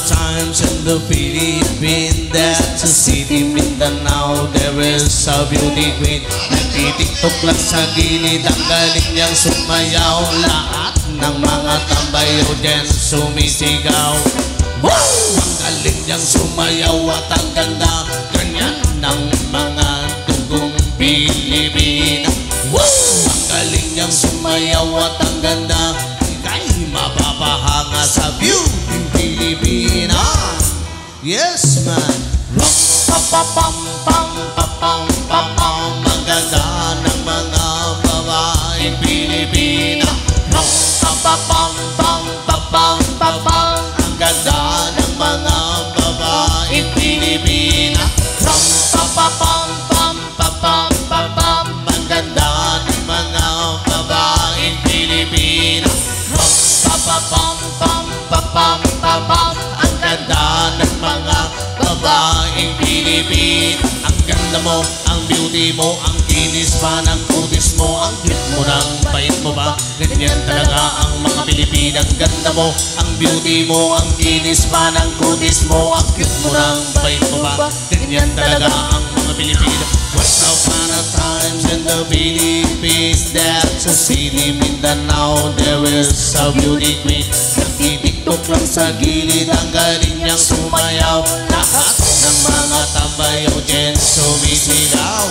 times in the Philippines. That's a city, Mindanao. There is a beauty queen. Nagtitiktok lang sa gilid, ang galing niyang sumayaw. Lahat ng mga tambayo dyan sumisigaw. Ang galing niyang sumayaw at ang ganda, ganyan ng mga tugong Pilipina. Ang galing niyang sumayaw at ang ganda, ika'y mapapahanga sa beauty Pilipina. Yes man. Ram-pa-pa-pam-pam-pa-pam-pa-pam. Ang ganda ng mga babaeng Pilipina. Ram-pa-pa-pam-pam-pa-pam-pa-pam. Ang ganda ng mga babaeng Pilipina. Ram-pa-pa-pam-pam-pa-pam-pa-pam. Ang ganda ng mga babaeng Pilipina. Ram-pa-pa-pam-pam-pa-pam-pa-pam. Ang ganda ng mga babaeng Pilipina. Ang ganda mo, ang beauty mo, ang kinis pa ng kutis mo, ang cute mo ng bait mo ba? Ganyan talaga ang mga Pilipina. Ang ganda mo, ang beauty mo, ang kinis pa ng kutis mo, ang cute mo ng bait mo ba? Ganyan talaga ang mga Pilipina. Once upon a times in the Philippines, that's a city, Mindanao. There is a beauty queen. Nagtitiktok lang sa gilid, ang galing niyang sumayaw. Lahat ng mga tambayo dyan sumisigaw.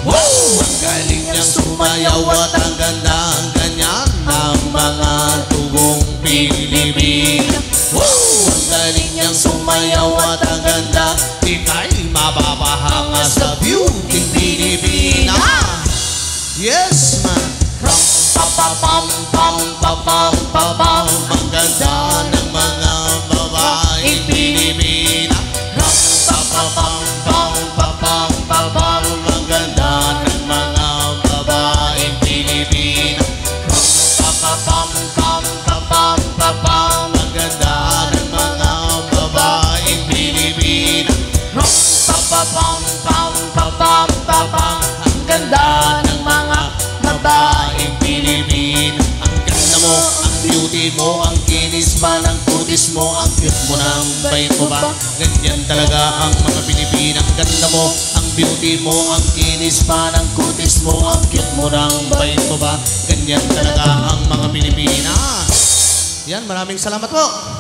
Ang galing niyang sumayaw at ang ganda, ang ganyan ng mga tugong Pilipina. Ang galing niyang sumayaw at ang ganda, ika'y mapapahanga sa beauty Pilipina. Yes man. Ram-pa-pa-pam-pam-pa-pam-pa-pam. Ang ganda ng mga babaeng Pilipina. Ram-pa-pa-pam-pam-pa-pam-pa-pam. Ang ganda ng mga babaeng Pilipina. Ram-pa-pa-pam-pam-pa-pam-pa-pam. Ang ganda ng mga babaeng Pilipina. Ram-pa-pa-pam-pam-pa-pam-pa-pam. Ang ganda ng mga babaeng Pilipina. Ang ganda mo, ang beauty mo, ang kinis pa ng kutis mo, ang cute mo ng bait mo ba? Ganyan talaga ang mga Pilipina. Ang ganda mo, ang beauty mo, ang kinis pa ng kutis mo, ang cute mo ng bait mo ba? Ganyan talaga ang mga Pilipina. Yan, maraming salamat po.